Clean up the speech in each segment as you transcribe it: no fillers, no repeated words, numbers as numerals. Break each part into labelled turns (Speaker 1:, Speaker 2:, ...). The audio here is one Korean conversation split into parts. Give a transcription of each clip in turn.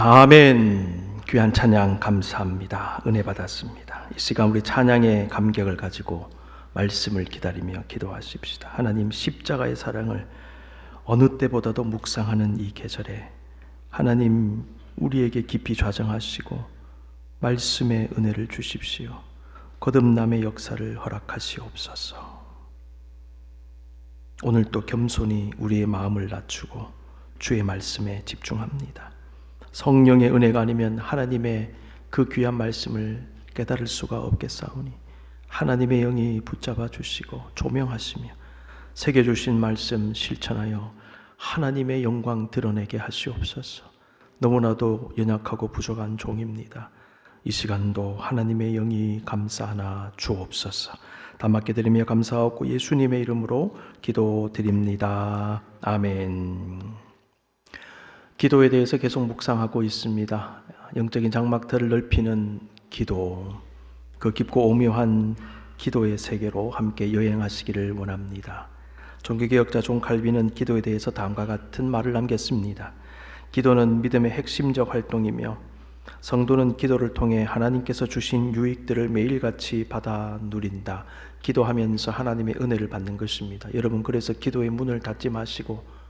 Speaker 1: 아멘. 귀한 찬양 감사합니다. 은혜 받았습니다. 이 시간 우리 찬양의 감격을 가지고 말씀을 기다리며 기도하십시다. 하나님 십자가의 사랑을 어느 때보다도 묵상하는 이 계절에 하나님 우리에게 깊이 좌정하시고 말씀의 은혜를 주십시오. 거듭남의 역사를 허락하시옵소서. 오늘 또 겸손히 우리의 마음을 낮추고 주의 말씀에 집중합니다. 성령의 은혜가 아니면 하나님의 그 귀한 말씀을 깨달을 수가 없겠사오니 하나님의 영이 붙잡아 주시고 조명하시며 새겨주신 말씀 실천하여 하나님의 영광 드러내게 하시옵소서. 너무나도 연약하고 부족한 종입니다. 이 시간도 하나님의 영이 감싸나 주옵소서. 다 맡게 드리며 감사하고 예수님의 이름으로 기도드립니다. 아멘. 기도에 대해서 계속 묵상하고 있습니다. 영적인 장막틀을 넓히는 기도, 그 깊고 오묘한 기도의 세계로 함께 여행하시기를 원합니다. 종교개혁자 존 칼빈은 기도에 대해서 다음과 같은 말을 남겼습니다. 기도는 믿음의 핵심적 활동이며 성도는 기도를 통해 하나님께서 주신 유익들을 매일같이 받아 누린다. 기도하면서 하나님의 은혜를 받는 것입니다. 여러분, 그래서 기도의 문을 닫지 마시고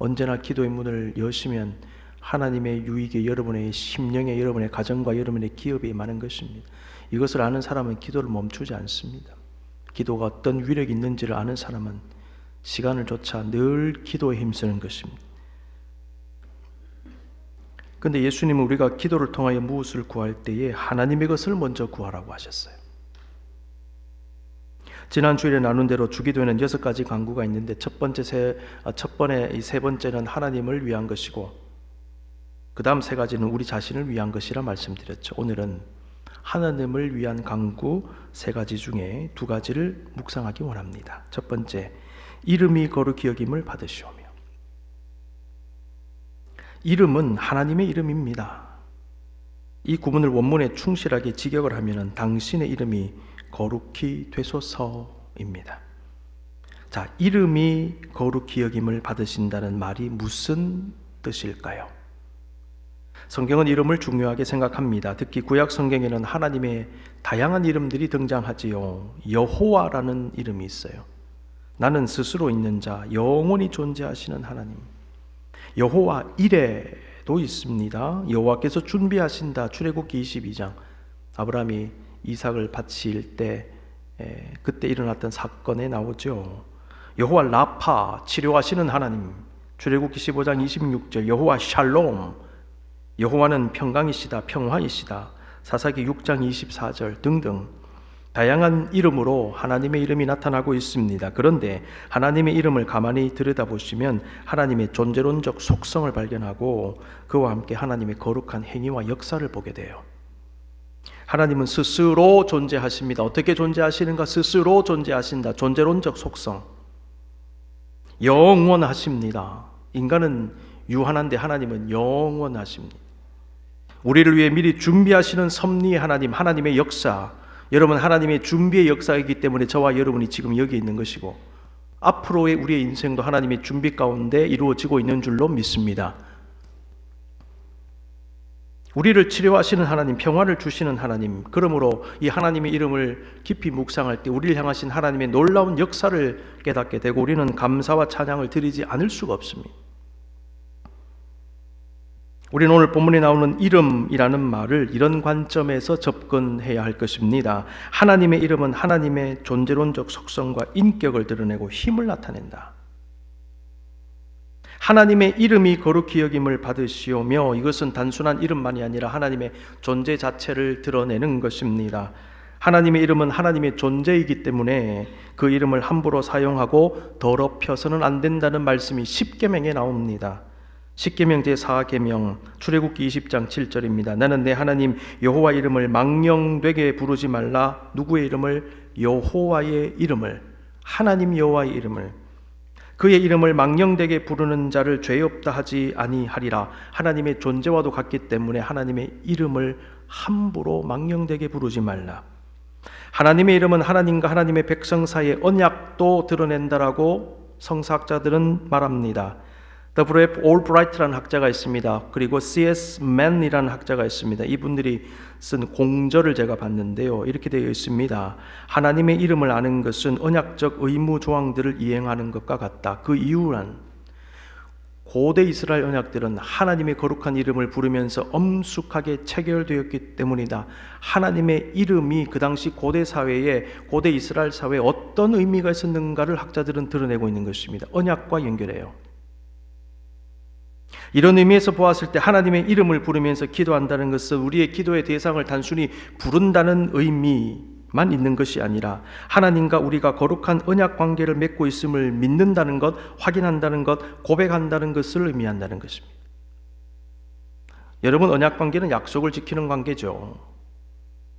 Speaker 1: 언제나 기도의 문을 여시면 하나님의 유익이 여러분의 심령에, 여러분의 가정과 여러분의 기업에 임하는 것입니다. 이것을 아는 사람은 기도를 멈추지 않습니다. 기도가 어떤 위력이 있는지를 아는 사람은 시간을 조차 늘 기도에 힘쓰는 것입니다. 그런데 예수님은 우리가 기도를 통하여 무엇을 구할 때에 하나님의 것을 먼저 구하라고 하셨어요. 지난 주일에 나눈 대로 주기도에는 6가지 간구가 있는데 첫 번에 이 세 번째는 하나님을 위한 것이고 그 다음 3가지는 우리 자신을 위한 것이라 말씀드렸죠. 오늘은 하나님을 위한 간구 3가지 중에 2가지를 묵상하기 원합니다. 첫 번째, 이름이 거룩히 여김을 받으시오며. 이름은 하나님의 이름입니다. 이 구문을 원문에 충실하게 직역을 하면 당신의 이름이 거룩히 되소서입니다. 자, 이름이 거룩히 여김을 받으신다는 말이 무슨 뜻일까요? 성경은 이름을 중요하게 생각합니다. 특히 구약 성경에는 하나님의 다양한 이름들이 등장하지요. 여호와라는 이름이 있어요. 나는 스스로 있는 자, 영원히 존재하시는 하나님. 여호와 이레도 있습니다. 여호와께서 준비하신다. 출애굽기 22장. 아브라함이 이삭을 바칠 때 그때 일어났던 사건에 나오죠. 여호와 라파, 치료하시는 하나님. 출애굽기 15장 26절. 여호와 샬롬, 여호와는 평강이시다, 평화이시다. 사사기 6장 24절 등등 다양한 이름으로 하나님의 이름이 나타나고 있습니다. 그런데 하나님의 이름을 가만히 들여다보시면 하나님의 존재론적 속성을 발견하고 그와 함께 하나님의 거룩한 행위와 역사를 보게 돼요. 하나님은 스스로 존재하십니다. 어떻게 존재하시는가? 스스로 존재하신다. 존재론적 속성. 영원하십니다. 인간은 유한한데 하나님은 영원하십니다. 우리를 위해 미리 준비하시는 섭리의 하나님, 하나님의 역사. 여러분, 하나님의 준비의 역사이기 때문에 저와 여러분이 지금 여기 있는 것이고 앞으로의 우리의 인생도 하나님의 준비 가운데 이루어지고 있는 줄로 믿습니다. 우리를 치료하시는 하나님, 평화를 주시는 하나님, 그러므로 이 하나님의 이름을 깊이 묵상할 때 우리를 향하신 하나님의 놀라운 역사를 깨닫게 되고 우리는 감사와 찬양을 드리지 않을 수가 없습니다. 우리는 오늘 본문에 나오는 이름이라는 말을 이런 관점에서 접근해야 할 것입니다. 하나님의 이름은 하나님의 존재론적 속성과 인격을 드러내고 힘을 나타낸다. 하나님의 이름이 거룩히 여김을 받으시오며, 이것은 단순한 이름만이 아니라 하나님의 존재 자체를 드러내는 것입니다. 하나님의 이름은 하나님의 존재이기 때문에 그 이름을 함부로 사용하고 더럽혀서는 안 된다는 말씀이 십계명에 나옵니다. 십계명 제4계명 출애굽기 20장 7절입니다. 나는 내 하나님 여호와 이름을 망령되게 부르지 말라. 누구의 이름을? 여호와의 이름을, 하나님 여호와의 이름을. 그의 이름을 망령되게 부르는 자를 죄 없다 하지 아니하리라. 하나님의 존재와도 같기 때문에 하나님의 이름을 함부로 망령되게 부르지 말라. 하나님의 이름은 하나님과 하나님의 백성 사이의 언약도 드러낸다라고 성사학자들은 말합니다. W.F. 올브라이트라는 학자가 있습니다. 그리고 C.S. 맨이라는 학자가 있습니다. 이분들이 쓴 공저를 제가 봤는데요. 이렇게 되어 있습니다. 하나님의 이름을 아는 것은 언약적 의무 조항들을 이행하는 것과 같다. 그 이유란 고대 이스라엘 언약들은 하나님의 거룩한 이름을 부르면서 엄숙하게 체결되었기 때문이다. 하나님의 이름이 그 당시 고대 사회에, 고대 이스라엘 사회에 어떤 의미가 있었는가를 학자들은 드러내고 있는 것입니다. 언약과 연결해요. 이런 의미에서 보았을 때 하나님의 이름을 부르면서 기도한다는 것은 우리의 기도의 대상을 단순히 부른다는 의미만 있는 것이 아니라 하나님과 우리가 거룩한 언약 관계를 맺고 있음을 믿는다는 것, 확인한다는 것, 고백한다는 것을 의미한다는 것입니다. 여러분, 언약 관계는 약속을 지키는 관계죠.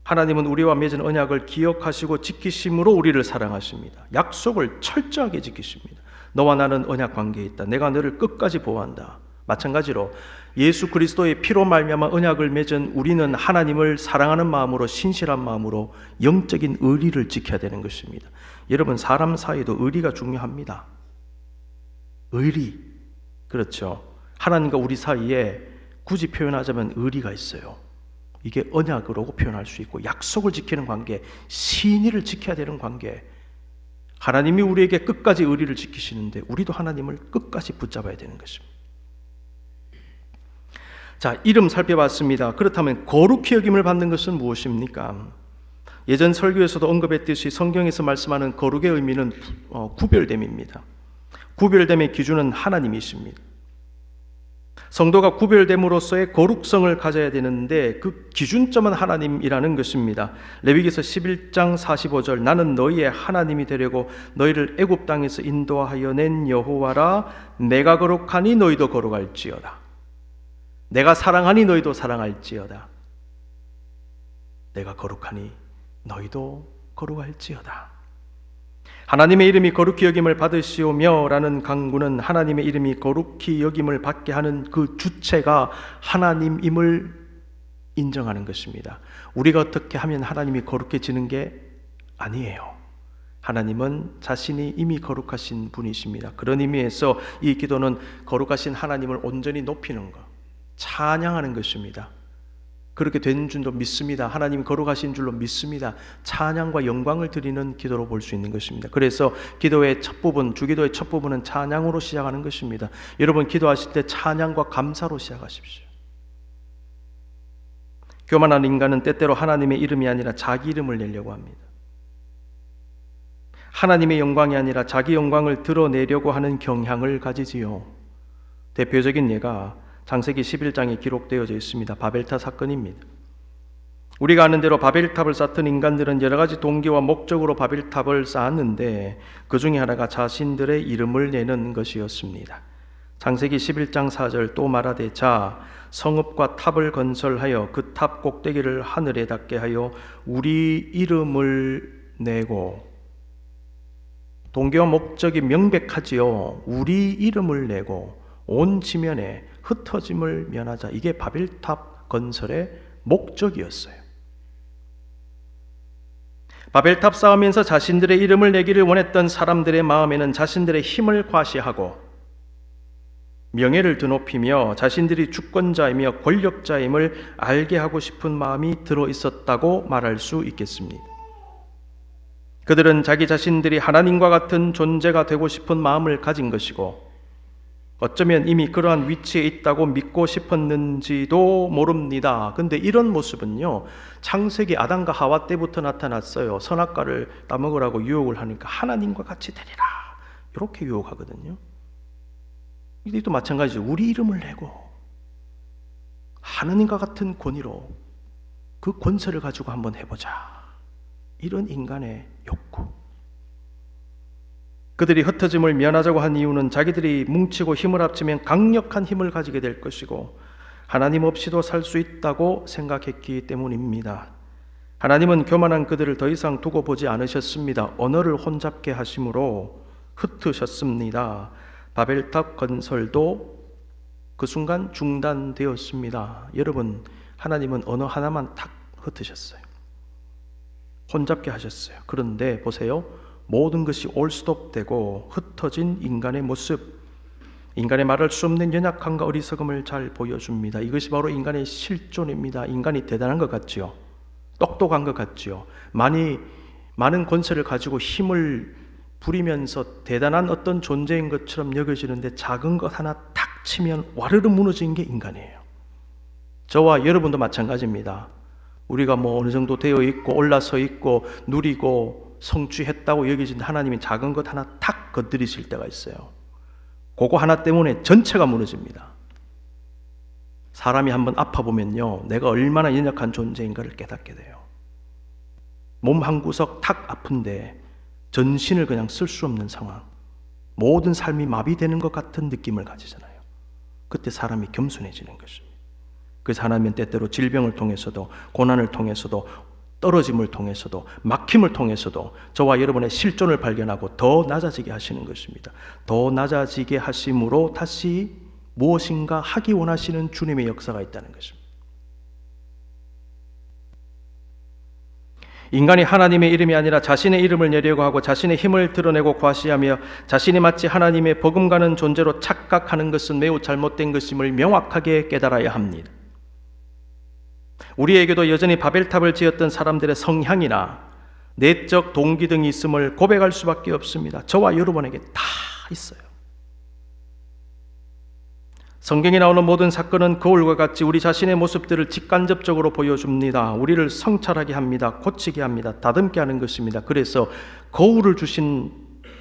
Speaker 1: 하나님은 우리와 맺은 언약을 기억하시고 지키심으로 우리를 사랑하십니다. 약속을 철저하게 지키십니다. 너와 나는 언약 관계에 있다. 내가 너를 끝까지 보호한다. 마찬가지로 예수 그리스도의 피로 말미암아 언약을 맺은 우리는 하나님을 사랑하는 마음으로, 신실한 마음으로 영적인 의리를 지켜야 되는 것입니다. 여러분, 사람 사이에도 의리가 중요합니다. 의리, 그렇죠. 하나님과 우리 사이에 굳이 표현하자면 의리가 있어요. 이게 언약으로 표현할 수 있고, 약속을 지키는 관계, 신의를 지켜야 되는 관계. 하나님이 우리에게 끝까지 의리를 지키시는데 우리도 하나님을 끝까지 붙잡아야 되는 것입니다. 자, 이름 살펴봤습니다. 그렇다면 거룩히 여김을 받는 것은 무엇입니까? 예전 설교에서도 언급했듯이 성경에서 말씀하는 거룩의 의미는 구별됨입니다. 구별됨의 기준은 하나님이십니다. 성도가 구별됨으로써의 거룩성을 가져야 되는데 그 기준점은 하나님이라는 것입니다. 레위기서 11장 45절, 나는 너희의 하나님이 되려고 너희를 애굽 땅에서 인도하여 낸 여호와라. 내가 거룩하니 너희도 거룩할지어다. 내가 사랑하니 너희도 사랑할지어다. 내가 거룩하니 너희도 거룩할지어다. 하나님의 이름이 거룩히 여김을 받으시오며 라는 강구는 하나님의 이름이 거룩히 여김을 받게 하는 그 주체가 하나님임을 인정하는 것입니다. 우리가 어떻게 하면 하나님이 거룩해지는 게 아니에요. 하나님은 자신이 이미 거룩하신 분이십니다. 그런 의미에서 이 기도는 거룩하신 하나님을 온전히 높이는 것, 찬양하는 것입니다. 그렇게 된 줄로 믿습니다. 하나님 거룩하신 줄로 믿습니다. 찬양과 영광을 드리는 기도로 볼 수 있는 것입니다. 그래서 기도의 첫 부분, 주기도의 첫 부분은 찬양으로 시작하는 것입니다. 여러분, 기도하실 때 찬양과 감사로 시작하십시오. 교만한 인간은 때때로 하나님의 이름이 아니라 자기 이름을 내려고 합니다. 하나님의 영광이 아니라 자기 영광을 드러내려고 하는 경향을 가지지요. 대표적인 예가 창세기 11장에 기록되어져 있습니다. 바벨탑 사건입니다. 우리가 아는 대로 바벨탑을 쌓던 인간들은 여러 가지 동기와 목적으로 바벨탑을 쌓았는데 그 중에 하나가 자신들의 이름을 내는 것이었습니다. 창세기 11장 4절, 또 말하되 자 성읍과 탑을 건설하여 그 탑 꼭대기를 하늘에 닿게 하여 우리 이름을 내고, 동기와 목적이 명백하지요. 우리 이름을 내고 온 지면에 흩어짐을 면하자. 이게 바벨탑 건설의 목적이었어요. 바벨탑 쌓으면서 자신들의 이름을 내기를 원했던 사람들의 마음에는 자신들의 힘을 과시하고 명예를 드높이며 자신들이 주권자이며 권력자임을 알게 하고 싶은 마음이 들어 있었다고 말할 수 있겠습니다. 그들은 자기 자신들이 하나님과 같은 존재가 되고 싶은 마음을 가진 것이고, 어쩌면 이미 그러한 위치에 있다고 믿고 싶었는지도 모릅니다. 근데 이런 모습은요, 창세기 아담과 하와 때부터 나타났어요. 선악과를 따먹으라고 유혹을 하니까 하나님과 같이 되리라, 이렇게 유혹하거든요. 이들도 마찬가지죠. 우리 이름을 내고 하나님과 같은 권위로 그 권세를 가지고 한번 해보자, 이런 인간의 욕구. 그들이 흩어짐을 면하자고 한 이유는 자기들이 뭉치고 힘을 합치면 강력한 힘을 가지게 될 것이고 하나님 없이도 살 수 있다고 생각했기 때문입니다. 하나님은 교만한 그들을 더 이상 두고 보지 않으셨습니다. 언어를 혼잡게 하심으로 흩으셨습니다. 바벨탑 건설도 그 순간 중단되었습니다. 여러분, 하나님은 언어 하나만 탁 흩으셨어요. 혼잡게 하셨어요. 그런데 보세요. 모든 것이 올스톱되고 흩어진 인간의 모습, 인간의 말할 수 없는 연약함과 어리석음을 잘 보여줍니다. 이것이 바로 인간의 실존입니다. 인간이 대단한 것 같지요. 똑똑한 것 같지요. 많은 권세를 가지고 힘을 부리면서 대단한 어떤 존재인 것처럼 여겨지는데 작은 것 하나 탁 치면 와르르 무너지는 게 인간이에요. 저와 여러분도 마찬가지입니다. 우리가 어느 정도 되어 있고 올라서 있고 누리고 성취했다고 여겨진 하나님이 작은 것 하나 탁 건드리실 때가 있어요. 그거 하나 때문에 전체가 무너집니다. 사람이 한번 아파보면요, 내가 얼마나 연약한 존재인가를 깨닫게 돼요. 몸 한 구석 탁 아픈데 전신을 그냥 쓸 수 없는 상황, 모든 삶이 마비되는 것 같은 느낌을 가지잖아요. 그때 사람이 겸손해지는 것입니다. 그래서 하나님은 때때로 질병을 통해서도, 고난을 통해서도, 떨어짐을 통해서도, 막힘을 통해서도 저와 여러분의 실존을 발견하고 더 낮아지게 하시는 것입니다. 더 낮아지게 하심으로 다시 무엇인가 하기 원하시는 주님의 역사가 있다는 것입니다. 인간이 하나님의 이름이 아니라 자신의 이름을 내려고 하고 자신의 힘을 드러내고 과시하며 자신이 마치 하나님의 버금가는 존재로 착각하는 것은 매우 잘못된 것임을 명확하게 깨달아야 합니다. 우리에게도 여전히 바벨탑을 지었던 사람들의 성향이나 내적 동기 등이 있음을 고백할 수밖에 없습니다. 저와 여러분에게 다 있어요. 성경에 나오는 모든 사건은 거울과 같이 우리 자신의 모습들을 직간접적으로 보여줍니다. 우리를 성찰하게 합니다. 고치게 합니다. 다듬게 하는 것입니다. 그래서 거울을 주신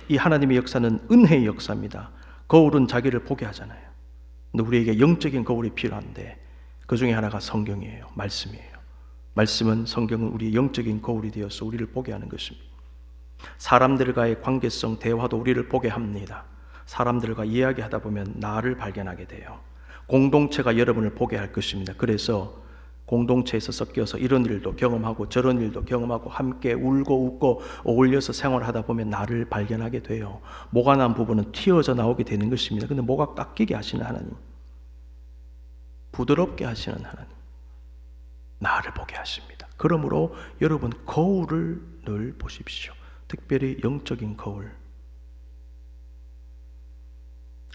Speaker 1: 이 하나님의 역사는 은혜의 역사입니다. 거울은 자기를 보게 하잖아요. 근데 우리에게 영적인 거울이 필요한데 그 중에 하나가 성경이에요. 말씀이에요. 말씀은, 성경은 우리의 영적인 거울이 되어서 우리를 보게 하는 것입니다. 사람들과의 관계성, 대화도 우리를 보게 합니다. 사람들과 이야기하다 보면 나를 발견하게 돼요. 공동체가 여러분을 보게 할 것입니다. 그래서 공동체에서 섞여서 이런 일도 경험하고 저런 일도 경험하고 함께 울고 웃고 어울려서 생활하다 보면 나를 발견하게 돼요. 모가 난 부분은 튀어져 나오게 되는 것입니다. 근데 모가 깎이게 하시는 하나님, 부드럽게 하시는 하나님, 나를 보게 하십니다. 그러므로 여러분 거울을 늘 보십시오. 특별히 영적인 거울.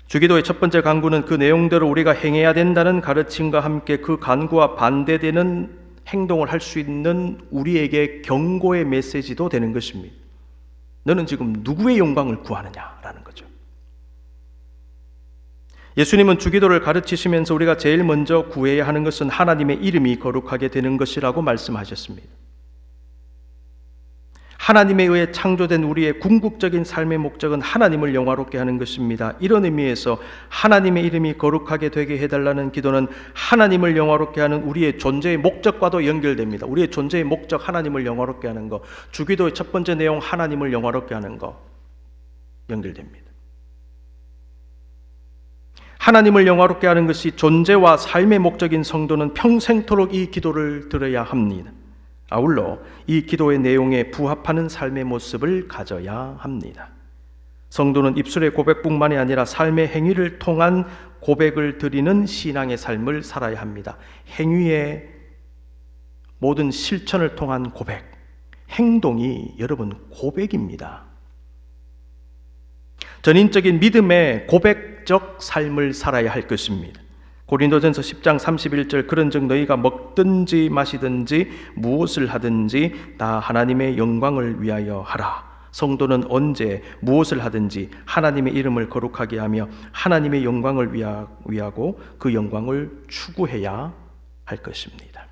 Speaker 1: 주기도의 첫 번째 간구는 그 내용대로 우리가 행해야 된다는 가르침과 함께 그 간구와 반대되는 행동을 할 수 있는 우리에게 경고의 메시지도 되는 것입니다. 너는 지금 누구의 영광을 구하느냐라는 거죠. 예수님은 주기도를 가르치시면서 우리가 제일 먼저 구해야 하는 것은 하나님의 이름이 거룩하게 되는 것이라고 말씀하셨습니다. 하나님에 의해 창조된 우리의 궁극적인 삶의 목적은 하나님을 영화롭게 하는 것입니다. 이런 의미에서 하나님의 이름이 거룩하게 되게 해달라는 기도는 하나님을 영화롭게 하는 우리의 존재의 목적과도 연결됩니다. 우리의 존재의 목적, 하나님을 영화롭게 하는 것, 주기도의 첫 번째 내용, 하나님을 영화롭게 하는 것 연결됩니다. 하나님을 영화롭게 하는 것이 존재와 삶의 목적인 성도는 평생토록 이 기도를 들어야 합니다. 아울러 이 기도의 내용에 부합하는 삶의 모습을 가져야 합니다. 성도는 입술의 고백뿐만이 아니라 삶의 행위를 통한 고백을 드리는 신앙의 삶을 살아야 합니다. 행위의 모든 실천을 통한 고백, 행동이 여러분 고백입니다. 전인적인 믿음의 고백적 삶을 살아야 할 것입니다. 고린도전서 10장 31절, 그런즉 너희가 먹든지 마시든지 무엇을 하든지 다 하나님의 영광을 위하여 하라. 성도는 언제 무엇을 하든지 하나님의 이름을 거룩하게 하며 하나님의 영광을 위하고 그 영광을 추구해야 할 것입니다.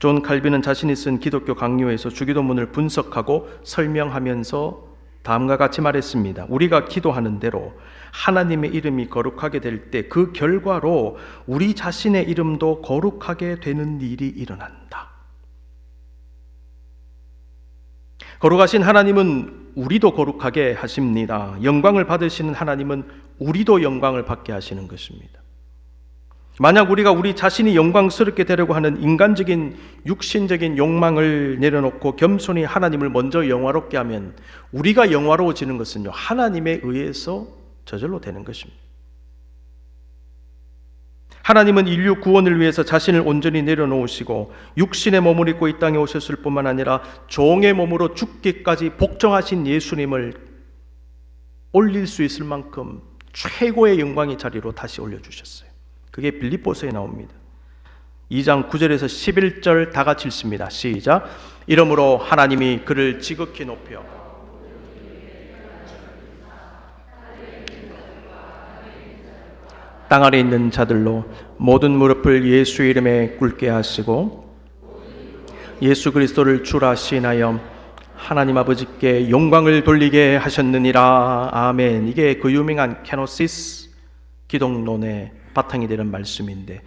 Speaker 1: 존 칼빈은 자신이 쓴 기독교 강요에서 주기도문을 분석하고 설명하면서 다음과 같이 말했습니다. 우리가 기도하는 대로 하나님의 이름이 거룩하게 될 때 그 결과로 우리 자신의 이름도 거룩하게 되는 일이 일어난다. 거룩하신 하나님은 우리도 거룩하게 하십니다. 영광을 받으시는 하나님은 우리도 영광을 받게 하시는 것입니다. 만약 우리가 우리 자신이 영광스럽게 되려고 하는 인간적인 육신적인 욕망을 내려놓고 겸손히 하나님을 먼저 영화롭게 하면 우리가 영화로워지는 것은요, 하나님에 의해서 저절로 되는 것입니다. 하나님은 인류 구원을 위해서 자신을 온전히 내려놓으시고 육신의 몸을 입고 이 땅에 오셨을 뿐만 아니라 종의 몸으로 죽기까지 복종하신 예수님을 올릴 수 있을 만큼 최고의 영광의 자리로 다시 올려주셨어요. 그게 빌립보서에 나옵니다. 2장 9절에서 11절 다 같이 읽습니다. 시작. 이러므로 하나님이 그를 지극히 높여 땅 아래 있는 자들로 모든 무릎을 예수의 이름에 꿇게 하시고 예수 그리스도를 주라 시인하여 하나님 아버지께 영광을 돌리게 하셨느니라. 아멘. 이게 그 유명한 케노시스 기독론의 바탕이 되는 말씀인데,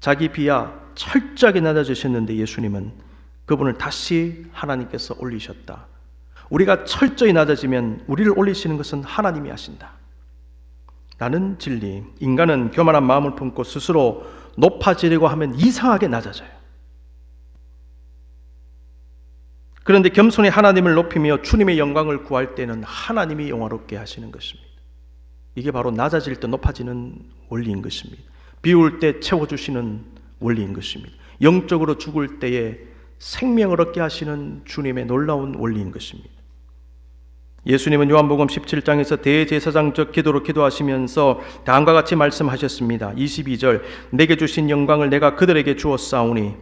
Speaker 1: 자기 비하 철저하게 낮아지셨는데 예수님은 그분을 다시 하나님께서 올리셨다. 우리가 철저히 낮아지면 우리를 올리시는 것은 하나님이 하신다. 나는 진리. 인간은 교만한 마음을 품고 스스로 높아지려고 하면 이상하게 낮아져요. 그런데 겸손히 하나님을 높이며 주님의 영광을 구할 때는 하나님이 영화롭게 하시는 것입니다. 이게 바로 낮아질 때 높아지는 원리인 것입니다. 비울 때 채워주시는 원리인 것입니다. 영적으로 죽을 때에 생명을 얻게 하시는 주님의 놀라운 원리인 것입니다. 예수님은 요한복음 17장에서 대제사장적 기도로 기도하시면서 다음과 같이 말씀하셨습니다. 22절, 내게 주신 영광을 내가 그들에게 주었사오니,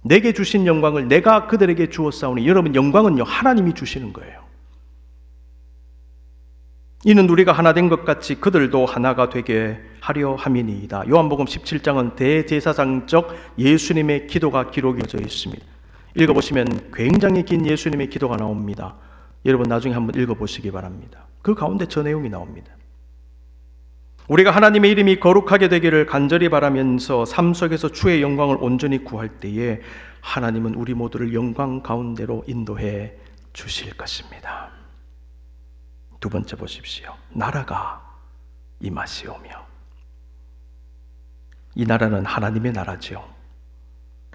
Speaker 1: 내게 주신 영광을 내가 그들에게 주었사오니. 여러분, 영광은요 하나님이 주시는 거예요. 이는 우리가 하나 된 것 같이 그들도 하나가 되게 하려 함이니이다. 요한복음 17장은 대제사장적 예수님의 기도가 기록되어 있습니다. 읽어보시면 굉장히 긴 예수님의 기도가 나옵니다. 여러분 나중에 한번 읽어보시기 바랍니다. 그 가운데 저 내용이 나옵니다. 우리가 하나님의 이름이 거룩하게 되기를 간절히 바라면서 삶 속에서 주의 영광을 온전히 구할 때에 하나님은 우리 모두를 영광 가운데로 인도해 주실 것입니다. 두 번째 보십시오. 나라가 임하시오며. 이 나라는 하나님의 나라지요.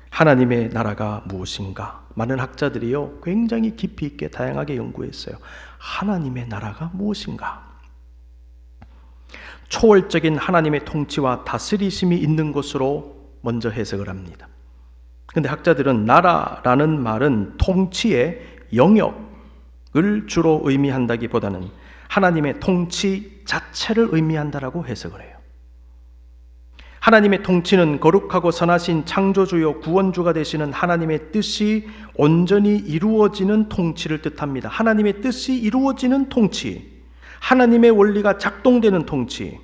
Speaker 1: 하나님의 나라가 무엇인가? 많은 학자들이요 굉장히 깊이 있게 다양하게 연구했어요. 하나님의 나라가 무엇인가? 초월적인 하나님의 통치와 다스리심이 있는 것으로 먼저 해석을 합니다. 그런데 학자들은 나라라는 말은 통치의 영역을 주로 의미한다기보다는 하나님의 통치 자체를 의미한다라고 해석을 해요. 하나님의 통치는 거룩하고 선하신 창조주요 구원주가 되시는 하나님의 뜻이 온전히 이루어지는 통치를 뜻합니다. 하나님의 뜻이 이루어지는 통치, 하나님의 원리가 작동되는 통치.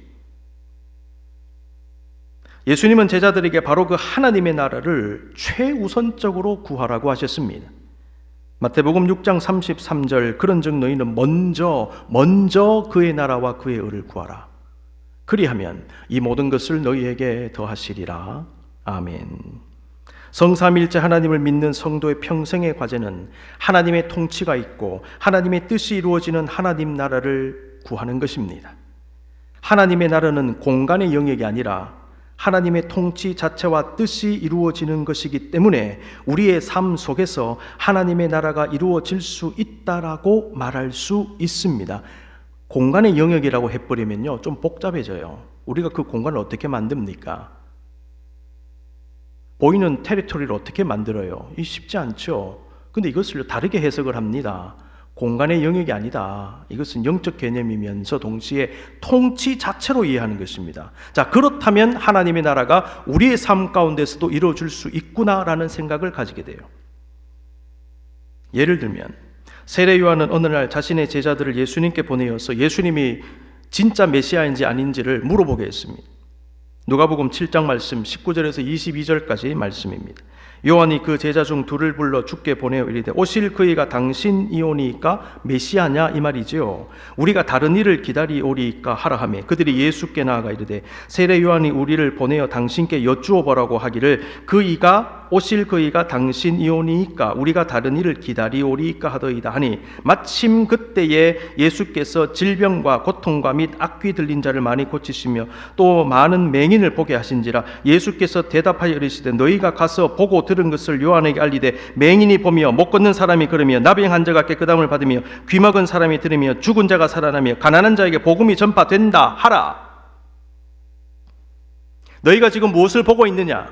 Speaker 1: 예수님은 제자들에게 바로 그 하나님의 나라를 최우선적으로 구하라고 하셨습니다. 마태복음 6장 33절, 그런즉 너희는 먼저 그의 나라와 그의 의를 구하라. 그리하면 이 모든 것을 너희에게 더하시리라. 아멘. 성삼일체 하나님을 믿는 성도의 평생의 과제는 하나님의 통치가 있고 하나님의 뜻이 이루어지는 하나님 나라를 구하는 것입니다. 하나님의 나라는 공간의 영역이 아니라 하나님의 통치 자체와 뜻이 이루어지는 것이기 때문에 우리의 삶 속에서 하나님의 나라가 이루어질 수 있다라고 말할 수 있습니다. 공간의 영역이라고 해버리면요 좀 복잡해져요. 우리가 그 공간을 어떻게 만듭니까? 보이는 테리토리를 어떻게 만들어요? 이 쉽지 않죠. 근데 이것을 다르게 해석을 합니다. 공간의 영역이 아니다. 이것은 영적 개념이면서 동시에 통치 자체로 이해하는 것입니다. 자, 그렇다면 하나님의 나라가 우리의 삶 가운데서도 이루어질 수 있구나라는 생각을 가지게 돼요. 예를 들면 세례 요한은 어느 날 자신의 제자들을 예수님께 보내어서 예수님이 진짜 메시아인지 아닌지를 물어보게 했습니다. 누가복음 7장 말씀 19절에서 22절까지 말씀입니다. 요한이 그 제자 중 둘을 불러 주께 보내어 이르되 오실 그이가 당신이오니까 메시아냐 이 말이지요. 우리가 다른 이를 기다리오리까 하라 하매 그들이 예수께 나아가 이르되 세례 요한이 우리를 보내어 당신께 여쭈어 보라고 하기를 오실 그이가 당신이오니까 우리가 다른 이를 기다리오리까 하더이다 하니 마침 그때에 예수께서 질병과 고통과 및 악귀 들린 자를 많이 고치시며 또 많은 맹인을 보게 하신지라. 예수께서 대답하여 이르시되 너희가 가서 보고 들은 것을 요한에게 알리되 맹인이 보며 못 걷는 사람이 걸으며 나병 환자가 깨끗함을 받으며 귀막은 사람이 들으며 죽은 자가 살아나며 가난한 자에게 복음이 전파된다 하라. 너희가 지금 무엇을 보고 있느냐?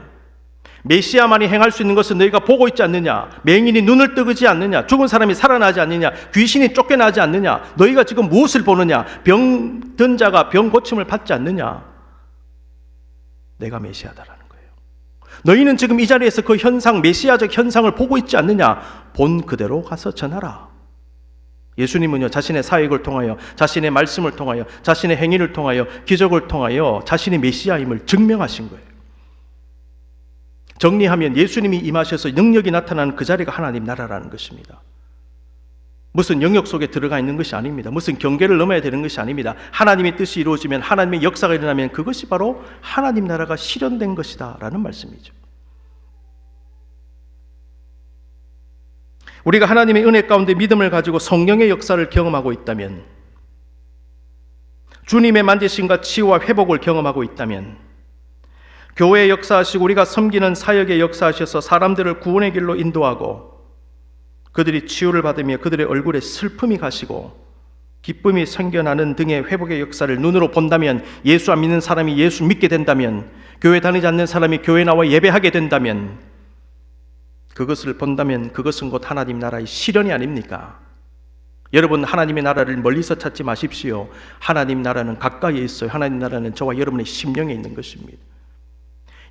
Speaker 1: 메시아만이 행할 수 있는 것은 너희가 보고 있지 않느냐? 맹인이 눈을 뜨지 않느냐? 죽은 사람이 살아나지 않느냐? 귀신이 쫓겨나지 않느냐? 너희가 지금 무엇을 보느냐? 병든 자가 병 고침을 받지 않느냐? 내가 메시아다라는 거예요. 너희는 지금 이 자리에서 그 현상, 메시아적 현상을 보고 있지 않느냐? 본 그대로 가서 전하라. 예수님은요, 자신의 사역을 통하여, 자신의 말씀을 통하여, 자신의 행위를 통하여, 기적을 통하여 자신의 메시아임을 증명하신 거예요. 정리하면 예수님이 임하셔서 능력이 나타나는 그 자리가 하나님 나라라는 것입니다. 무슨 영역 속에 들어가 있는 것이 아닙니다. 무슨 경계를 넘어야 되는 것이 아닙니다. 하나님의 뜻이 이루어지면, 하나님의 역사가 일어나면 그것이 바로 하나님 나라가 실현된 것이다 라는 말씀이죠. 우리가 하나님의 은혜 가운데 믿음을 가지고 성령의 역사를 경험하고 있다면, 주님의 만지심과 치유와 회복을 경험하고 있다면, 교회의 역사하시고 우리가 섬기는 사역의 역사하셔서 사람들을 구원의 길로 인도하고 그들이 치유를 받으며 그들의 얼굴에 슬픔이 가시고 기쁨이 생겨나는 등의 회복의 역사를 눈으로 본다면, 예수 안 믿는 사람이 예수 믿게 된다면, 교회 다니지 않는 사람이 교회 나와 예배하게 된다면, 그것을 본다면 그것은 곧 하나님 나라의 실현이 아닙니까? 여러분, 하나님의 나라를 멀리서 찾지 마십시오. 하나님 나라는 가까이에 있어요. 하나님 나라는 저와 여러분의 심령에 있는 것입니다.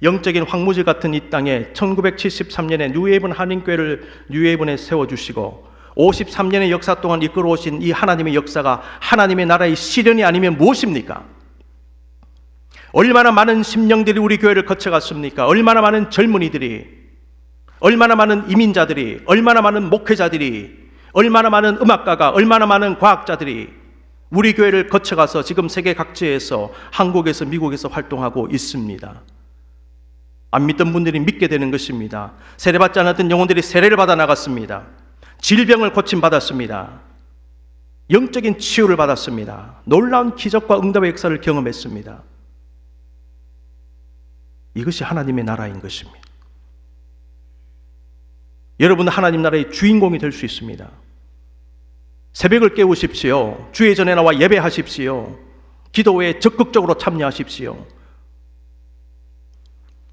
Speaker 1: 영적인 황무지 같은 이 땅에 1973년에 뉴헤이븐 한인교회를 뉴헤이븐에 세워주시고 53년의 역사 동안 이끌어오신 이 하나님의 역사가 하나님의 나라의 실현이 아니면 무엇입니까? 얼마나 많은 심령들이 우리 교회를 거쳐갔습니까? 얼마나 많은 젊은이들이, 얼마나 많은 이민자들이, 얼마나 많은 목회자들이, 얼마나 많은 음악가가, 얼마나 많은 과학자들이 우리 교회를 거쳐가서 지금 세계 각지에서, 한국에서, 미국에서 활동하고 있습니다. 안 믿던 분들이 믿게 되는 것입니다. 세례받지 않았던 영혼들이 세례를 받아 나갔습니다. 질병을 고침받았습니다. 영적인 치유를 받았습니다. 놀라운 기적과 응답의 역사를 경험했습니다. 이것이 하나님의 나라인 것입니다. 여러분은 하나님 나라의 주인공이 될 수 있습니다. 새벽을 깨우십시오. 주의 전에 나와 예배하십시오. 기도에 적극적으로 참여하십시오.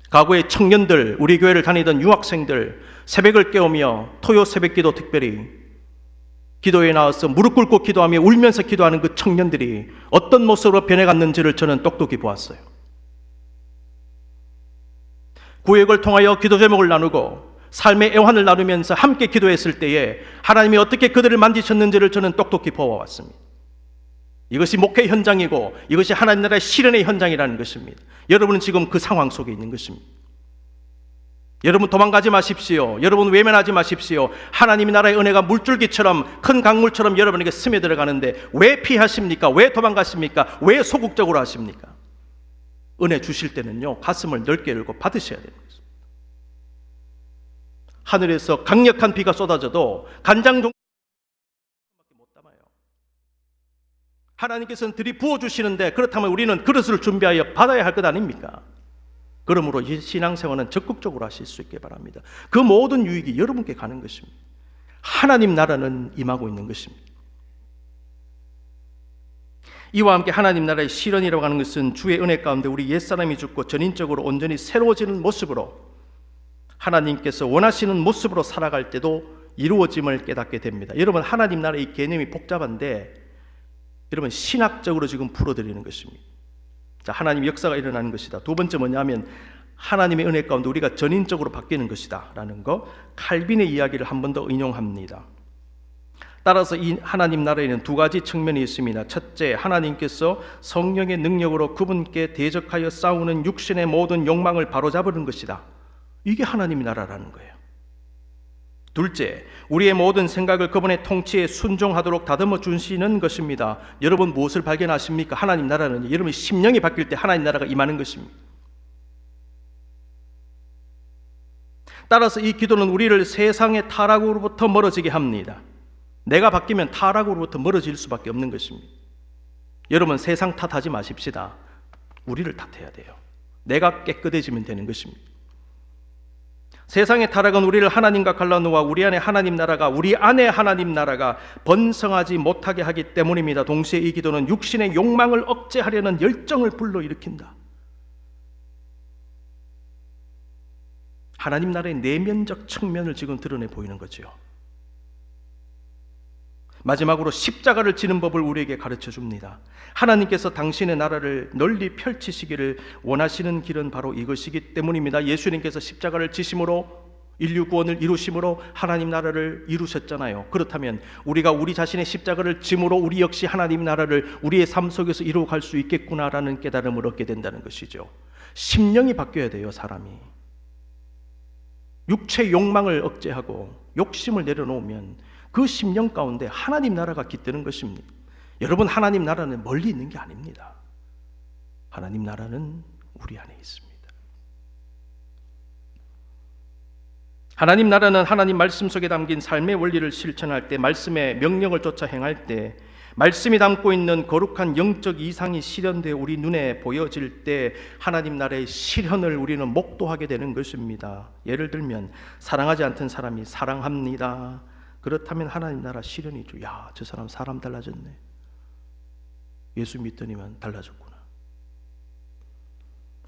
Speaker 1: 과거의 청년들, 우리 교회를 다니던 유학생들, 새벽을 깨우며 토요 새벽기도 특별히 기도에 나와서 무릎 꿇고 기도하며 울면서 기도하는 그 청년들이 어떤 모습으로 변해갔는지를 저는 똑똑히 보았어요. 구역을 통하여 기도 제목을 나누고 삶의 애환을 나누면서 함께 기도했을 때에 하나님이 어떻게 그들을 만지셨는지를 저는 똑똑히 보아왔습니다. 이것이 목회 현장이고 이것이 하나님 나라의 실현의 현장이라는 것입니다. 여러분은 지금 그 상황 속에 있는 것입니다. 여러분 도망가지 마십시오. 여러분 외면하지 마십시오. 하나님의 나라의 은혜가 물줄기처럼, 큰 강물처럼 여러분에게 스며들어가는데 왜 피하십니까? 왜 도망가십니까? 왜 소극적으로 하십니까? 은혜 주실 때는요, 가슴을 넓게 열고 받으셔야 되는 것입니다. 하늘에서 강력한 비가 쏟아져도 간장 정도밖에 못 담아요. 하나님께서는 들이부어 주시는데, 그렇다면 우리는 그릇을 준비하여 받아야 할 것 아닙니까? 그러므로 이 신앙생활은 적극적으로 하실 수 있게 바랍니다. 그 모든 유익이 여러분께 가는 것입니다. 하나님 나라는 임하고 있는 것입니다. 이와 함께 하나님 나라의 실현이라고 하는 것은 주의 은혜 가운데 우리 옛사람이 죽고 전인적으로 온전히 새로워지는 모습으로, 하나님께서 원하시는 모습으로 살아갈 때도 이루어짐을 깨닫게 됩니다. 여러분, 하나님 나라의 개념이 복잡한데 여러분 신학적으로 지금 풀어드리는 것입니다. 자, 하나님의 역사가 일어나는 것이다. 두 번째 뭐냐면 하나님의 은혜 가운데 우리가 전인적으로 바뀌는 것이다 라는 거, 칼빈의 이야기를 한 번 더 인용합니다. 따라서 이 하나님 나라에는 두 가지 측면이 있습니다. 첫째, 하나님께서 성령의 능력으로 그분께 대적하여 싸우는 육신의 모든 욕망을 바로잡으는 것이다. 이게 하나님 나라라는 거예요. 둘째, 우리의 모든 생각을 그분의 통치에 순종하도록 다듬어 주시는 것입니다. 여러분 무엇을 발견하십니까? 하나님 나라는 여러분의 심령이 바뀔 때 하나님 나라가 임하는 것입니다. 따라서 이 기도는 우리를 세상의 타락으로부터 멀어지게 합니다. 내가 바뀌면 타락으로부터 멀어질 수밖에 없는 것입니다. 여러분 세상 탓하지 마십시다. 우리를 탓해야 돼요. 내가 깨끗해지면 되는 것입니다. 세상의 타락은 우리를 하나님과 갈라놓아 우리 안에 하나님 나라가 번성하지 못하게 하기 때문입니다. 동시에 이 기도는 육신의 욕망을 억제하려는 열정을 불러일으킨다. 하나님 나라의 내면적 측면을 지금 드러내 보이는 거죠. 마지막으로 십자가를 지는 법을 우리에게 가르쳐 줍니다. 하나님께서 당신의 나라를 널리 펼치시기를 원하시는 길은 바로 이것이기 때문입니다. 예수님께서 십자가를 지심으로 인류 구원을 이루심으로 하나님 나라를 이루셨잖아요. 그렇다면 우리가 우리 자신의 십자가를 짐으로 우리 역시 하나님 나라를 우리의 삶 속에서 이루어갈 수 있겠구나라는 깨달음을 얻게 된다는 것이죠. 심령이 바뀌어야 돼요. 사람이 육체의 욕망을 억제하고 욕심을 내려놓으면 그 심령 가운데 하나님 나라가 깃드는 것입니다. 여러분, 하나님 나라는 멀리 있는 게 아닙니다. 하나님 나라는 우리 안에 있습니다. 하나님 나라는 하나님 말씀 속에 담긴 삶의 원리를 실천할 때, 말씀의 명령을 쫓아 행할 때, 말씀이 담고 있는 거룩한 영적 이상이 실현되어 우리 눈에 보여질 때 하나님 나라의 실현을 우리는 목도하게 되는 것입니다. 예를 들면 사랑하지 않던 사람이 사랑합니다. 그렇다면 하나님 나라 실현이죠. 야, 저 사람 달라졌네. 예수 믿더니만 달라졌구나.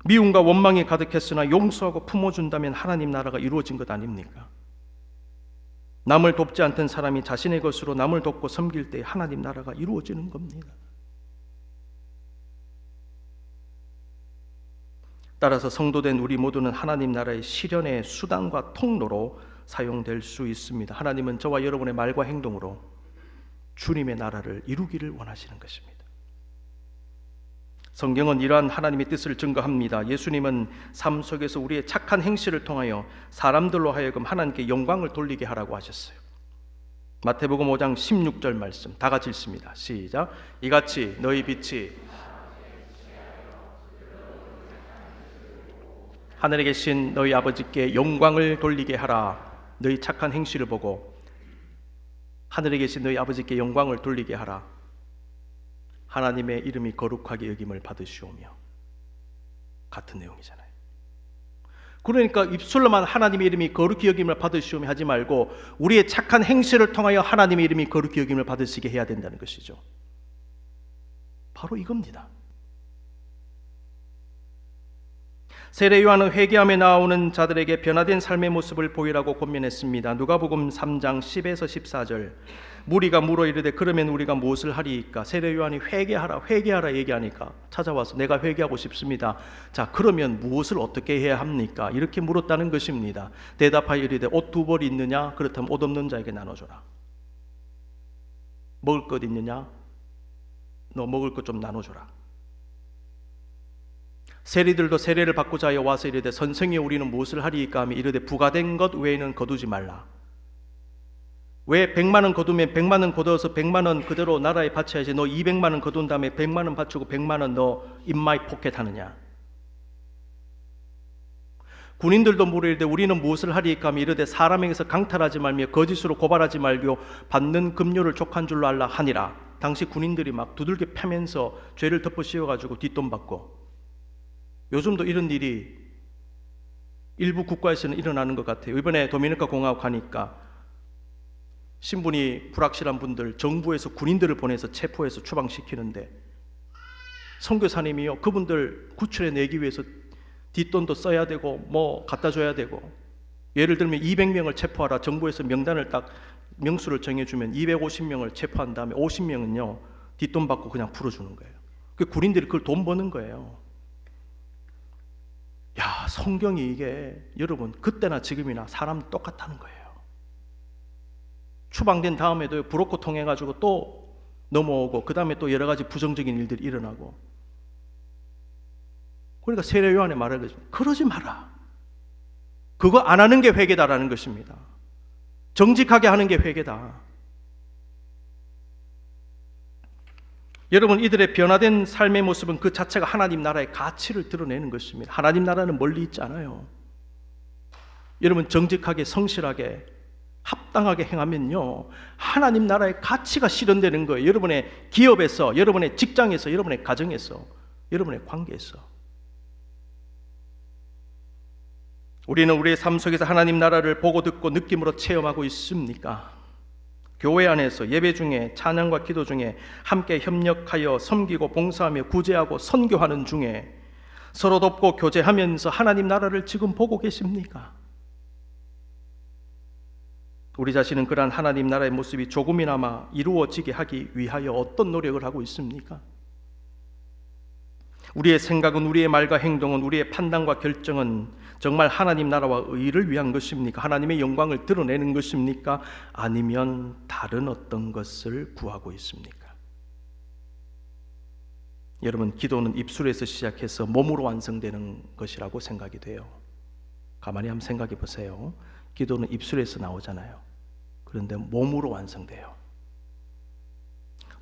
Speaker 1: 미움과 원망이 가득했으나 용서하고 품어준다면 하나님 나라가 이루어진 것 아닙니까? 남을 돕지 않던 사람이 자신의 것으로 남을 돕고 섬길 때 하나님 나라가 이루어지는 겁니다. 따라서 성도된 우리 모두는 하나님 나라의 실현의 수단과 통로로 사용될 수 있습니다. 하나님은 저와 여러분의 말과 행동으로 주님의 나라를 이루기를 원하시는 것입니다. 성경은 이러한 하나님의 뜻을 증거합니다. 예수님은 삶 속에서 우리의 착한 행실을 통하여 사람들로 하여금 하나님께 영광을 돌리게 하라고 하셨어요. 마태복음 5장 16절 말씀 다 같이 읽습니다. 시작. 이같이 너희 빛이 하늘에 계신 너희 아버지께 영광을 돌리게 하라. 너희 착한 행실을 보고 하늘에 계신 너희 아버지께 영광을 돌리게 하라. 하나님의 이름이 거룩하게 여김을 받으시오며. 같은 내용이잖아요. 그러니까 입술로만 하나님의 이름이 거룩히 여김을 받으시오며 하지 말고 우리의 착한 행실을 통하여 하나님의 이름이 거룩히 여김을 받으시게 해야 된다는 것이죠. 바로 이겁니다. 세례 요한은 회개함에 나오는 자들에게 변화된 삶의 모습을 보이라고 권면했습니다. 누가복음 3장 10에서 14절. 무리가 물어 이르되 그러면 우리가 무엇을 하리이까? 세례 요한이 회개하라 얘기하니까 찾아와서 내가 회개하고 싶습니다. 자, 그러면 무엇을 어떻게 해야 합니까? 이렇게 물었다는 것입니다. 대답하여 이르되 옷 2벌 있느냐? 그렇다면 옷 없는 자에게 나눠줘라. 먹을 것 있느냐? 너 먹을 것 좀 나눠줘라. 세리들도 세례를 받고자 하여 와서 이르되 선생이여 우리는 무엇을 하리이까 하며 이르되 부가된 것 외에는 거두지 말라. 왜 100만 원 거두면 100만 원 거두어서 100만 원 그대로 나라에 바쳐야지 너 200만 원 거둔 다음에 100만 원 바치고 100만 원 너 인마이 포켓 하느냐? 군인들도 물으되 우리는 무엇을 하리이까 하며 이르되 사람에게서 강탈하지 말며 거짓으로 고발하지 말고 받는 급료를 족한 줄로 알라 하니라. 당시 군인들이 막 두들겨 패면서 죄를 덮어 씌워가지고 뒷돈 받고, 요즘도 이런 일이 일부 국가에서는 일어나는 것 같아요. 이번에 도미니카 공화국 가니까 신분이 불확실한 분들 정부에서 군인들을 보내서 체포해서 추방시키는데 선교사님이요, 그분들 구출해 내기 위해서 뒷돈도 써야 되고 뭐 갖다 줘야 되고, 예를 들면 200명을 체포하라. 정부에서 명단을 딱 명수를 정해주면 250명을 체포한 다음에 50명은요 뒷돈 받고 그냥 풀어주는 거예요. 그 군인들이 그걸 돈 버는 거예요. 야, 성경이 이게 여러분 그때나 지금이나 사람 똑같다는 거예요. 추방된 다음에도 브로커 통해가지고 또 넘어오고 그 다음에 또 여러 가지 부정적인 일들이 일어나고. 그러니까 세례 요한의 말을 것입니다. 그러지 마라. 그거 안 하는 게 회개다라는 것입니다. 정직하게 하는 게 회개다. 여러분, 이들의 변화된 삶의 모습은 그 자체가 하나님 나라의 가치를 드러내는 것입니다. 하나님 나라는 멀리 있지 않아요. 여러분, 정직하게 성실하게 합당하게 행하면요 하나님 나라의 가치가 실현되는 거예요. 여러분의 기업에서, 여러분의 직장에서, 여러분의 가정에서, 여러분의 관계에서. 우리는 우리의 삶 속에서 하나님 나라를 보고 듣고 느낌으로 체험하고 있습니까? 교회 안에서 예배 중에, 찬양과 기도 중에, 함께 협력하여 섬기고 봉사하며 구제하고 선교하는 중에 서로 돕고 교제하면서 하나님 나라를 지금 보고 계십니까? 우리 자신은 그러한 하나님 나라의 모습이 조금이나마 이루어지게 하기 위하여 어떤 노력을 하고 있습니까? 우리의 생각은, 우리의 말과 행동은, 우리의 판단과 결정은 정말 하나님 나라와 의를 위한 것입니까? 하나님의 영광을 드러내는 것입니까? 아니면 다른 어떤 것을 구하고 있습니까? 여러분, 기도는 입술에서 시작해서 몸으로 완성되는 것이라고 생각이 돼요. 가만히 한번 생각해 보세요. 기도는 입술에서 나오잖아요. 그런데 몸으로 완성돼요.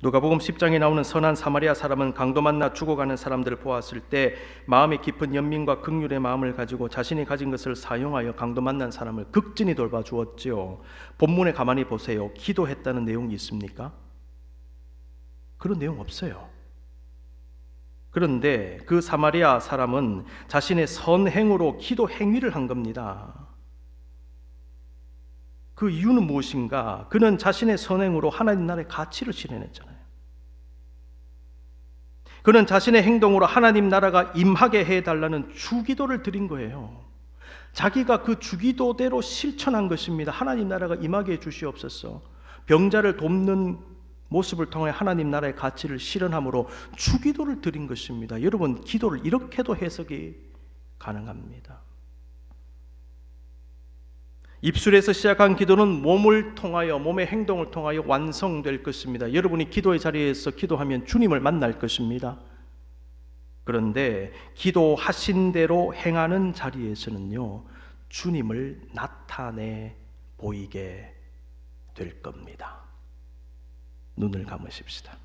Speaker 1: 누가복음 10장에 나오는 선한 사마리아 사람은 강도 만나 죽어가는 사람들을 보았을 때 마음의 깊은 연민과 긍휼의 마음을 가지고 자신이 가진 것을 사용하여 강도 만난 사람을 극진히 돌봐주었지요. 본문에 가만히 보세요. 기도했다는 내용이 있습니까? 그런 내용 없어요. 그런데 그 사마리아 사람은 자신의 선행으로 기도 행위를 한 겁니다. 그 이유는 무엇인가? 그는 자신의 선행으로 하나님 나라의 가치를 실현했잖아요. 그는 자신의 행동으로 하나님 나라가 임하게 해달라는 주기도를 드린 거예요. 자기가 그 주기도대로 실천한 것입니다. 하나님 나라가 임하게 해주시옵소서. 병자를 돕는 모습을 통해 하나님 나라의 가치를 실현함으로 주기도를 드린 것입니다. 여러분, 기도를 이렇게도 해석이 가능합니다. 입술에서 시작한 기도는 몸을 통하여, 몸의 행동을 통하여 완성될 것입니다. 여러분이 기도의 자리에서 기도하면 주님을 만날 것입니다. 그런데 기도하신 대로 행하는 자리에서는요, 주님을 나타내 보이게 될 겁니다. 눈을 감으십시다.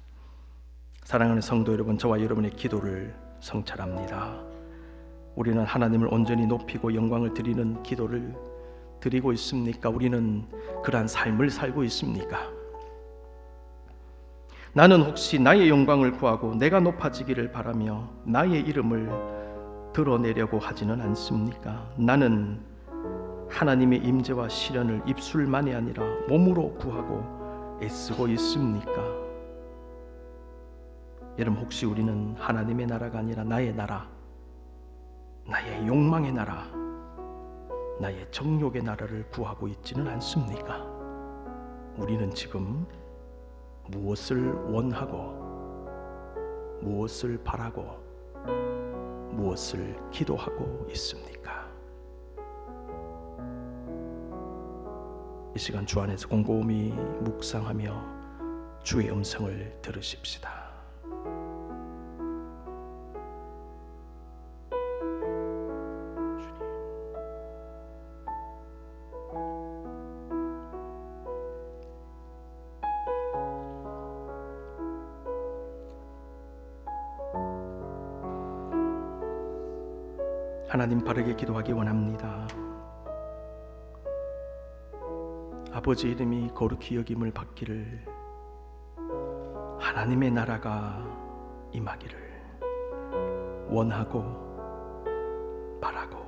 Speaker 1: 사랑하는 성도 여러분, 저와 여러분의 기도를 성찰합니다. 우리는 하나님을 온전히 높이고 영광을 드리는 기도를 드리고 있습니까? 우리는 그러한 삶을 살고 있습니까? 나는 혹시 나의 영광을 구하고 내가 높아지기를 바라며 나의 이름을 드러내려고 하지는 않습니까? 나는 하나님의 임재와 실현을 입술만이 아니라 몸으로 구하고 애쓰고 있습니까? 여러분, 혹시 우리는 하나님의 나라가 아니라 나의 나라, 나의 욕망의 나라, 나의 정욕의 나라를 구하고 있지는 않습니까? 우리는 지금 무엇을 원하고, 무엇을 바라고, 무엇을 기도하고 있습니까? 이 시간 주 안에서 곰곰이 묵상하며 주의 음성을 들으십시다. 하나님, 바르게 기도하기 원합니다. 아버지 이름이 거룩히 여김을 받기를, 하나님의 나라가 임하기를 원하고 바라고